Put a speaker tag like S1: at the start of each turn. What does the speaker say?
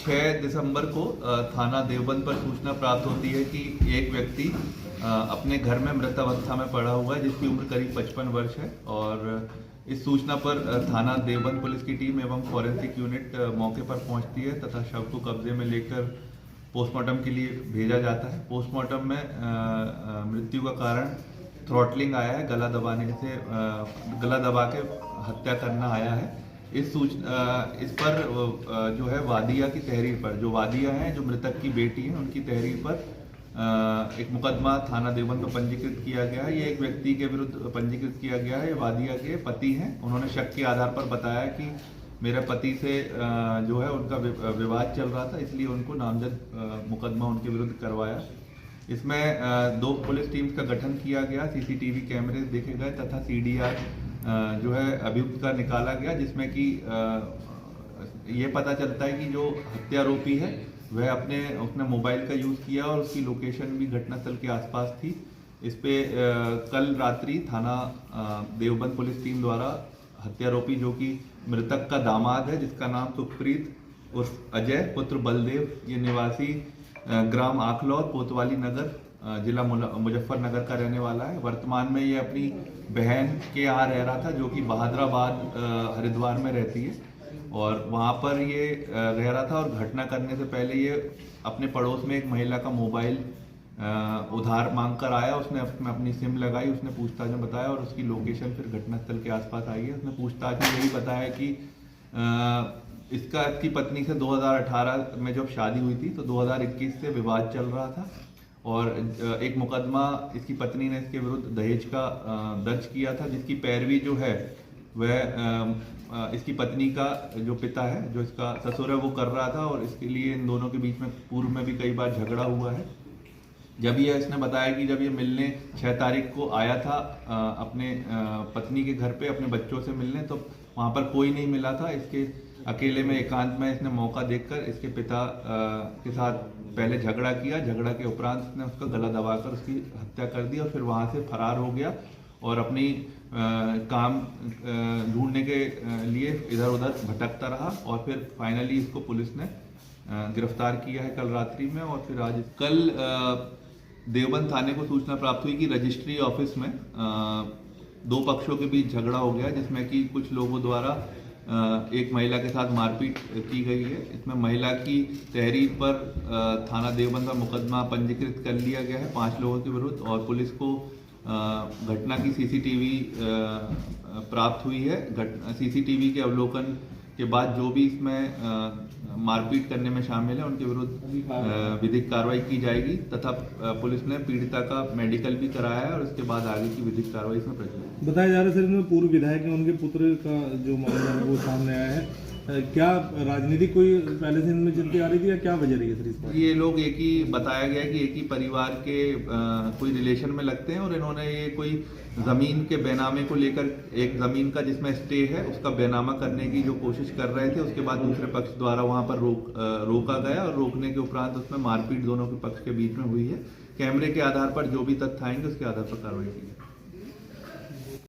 S1: 6 दिसंबर को थाना देवबंद पर सूचना प्राप्त होती है कि एक व्यक्ति अपने घर में मृत अवस्था में पड़ा हुआ है, जिसकी उम्र करीब 55 वर्ष है। और इस सूचना पर थाना देवबंद पुलिस की टीम एवं फॉरेंसिक यूनिट मौके पर पहुंचती है तथा शव को कब्जे में लेकर पोस्टमार्टम के लिए भेजा जाता है। पोस्टमार्टम में मृत्यु का कारण थ्रॉटलिंग आया है, गला दबा के हत्या करना आया है। इस पर जो है वादिया की तहरीर पर, जो वादिया हैं जो मृतक की बेटी है, उनकी तहरीर पर एक मुकदमा थाना देवबंद में पंजीकृत किया गया है। ये एक व्यक्ति के विरुद्ध पंजीकृत किया गया है। वादिया के पति हैं। उन्होंने शक के आधार पर बताया कि मेरे पति से जो है उनका विवाद चल रहा था, इसलिए उनको नामजद मुकदमा उनके विरुद्ध करवाया। इसमें 2 पुलिस टीम्स का गठन किया गया, सीसीटीवी कैमरे देखे गए तथा सीडीआर जो है अभियुक्त का निकाला गया, जिसमें कि ये पता चलता है कि जो हत्यारोपी है वह उसने मोबाइल का यूज़ किया और उसकी लोकेशन भी घटनास्थल के आसपास थी। इस पे कल रात्रि थाना देवबंद पुलिस टीम द्वारा हत्यारोपी, जो कि मृतक का दामाद है, जिसका नाम सुखप्रीत उर्फ अजय पुत्र बलदेव, ये निवासी ग्राम आखलौर कोतवाली नगर जिला मुजफ्फरनगर का रहने वाला है। वर्तमान में ये अपनी बहन के यहाँ रह रहा था, जो कि बहादुराबाद हरिद्वार में रहती है, और वहाँ पर ये रह रहा था। और घटना करने से पहले ये अपने पड़ोस में एक महिला का मोबाइल उधार मांग कर आया। उसने अपनी सिम लगाई, उसने पूछताछ में बताया और उसकी लोकेशन फिर घटनास्थल के आसपास आई है। उसने पूछताछ में यही बताया कि इसकी पत्नी से 2018 में जब शादी हुई थी तो 2021 से विवाद चल रहा था, और एक मुकदमा इसकी पत्नी ने इसके विरुद्ध दहेज का दर्ज किया था, जिसकी पैरवी जो है वह इसकी पत्नी का जो पिता है, जो इसका ससुर है, वो कर रहा था। और इसके लिए इन दोनों के बीच में पूर्व में भी कई बार झगड़ा हुआ है। जब ये इसने बताया कि जब ये मिलने 6 तारीख को आया था अपने पत्नी के घर पे अपने बच्चों से मिलने, तो वहाँ पर कोई नहीं मिला था। इसके अकेले में एकांत में इसने मौका देखकर इसके पिता के साथ पहले झगड़ा किया। झगड़ा के उपरांत इसने उसका गला दबाकर उसकी हत्या कर दी और फिर वहाँ से फरार हो गया और अपनी काम ढूंढने के लिए इधर उधर भटकता रहा। और फिर फाइनली इसको पुलिस ने गिरफ्तार किया है कल रात्रि में। और फिर आज कल देवबंद थाने को सूचना प्राप्त हुई कि रजिस्ट्री ऑफिस में 2 पक्षों के बीच झगड़ा हो गया, जिसमें कि कुछ लोगों द्वारा एक महिला के साथ मारपीट की गई है। इसमें महिला की तहरीर पर थाना देवबंद का मुकदमा पंजीकृत कर लिया गया है 5 लोगों के विरुद्ध। और पुलिस को घटना की सीसीटीवी प्राप्त हुई है। सीसीटीवी के अवलोकन के बाद जो भी इसमें मारपीट करने में शामिल है उनके विरुद्ध विधिक कार्रवाई की जाएगी, तथा पुलिस ने पीड़िता का मेडिकल भी कराया है और उसके बाद आगे की विधिक कार्रवाई इसमें प्रचलित।
S2: बताया जा रहा है सर, इसमें पूर्व विधायक है, उनके पुत्र का जो मामला है वो सामने आया है। क्या राजनीतिक कोई पहले से इनमें चलती आ रही थी या क्या वजह रही है सर इस पर?
S1: ये लोग बताया गया कि एक ही परिवार के कोई रिलेशन में लगते हैं, और इन्होंने ये कोई जमीन के बेनामे को लेकर, एक जमीन का जिसमें स्टे है उसका बेनामा करने की जो कोशिश कर रहे थे, उसके बाद दूसरे पक्ष द्वारा वहां पर रोका गया और रोकने के उपरांत उसमें मारपीट दोनों के पक्ष के बीच में हुई है। कैमरे के आधार पर जो भी तथ्य आएंगे उसके आधार पर कार्रवाई की।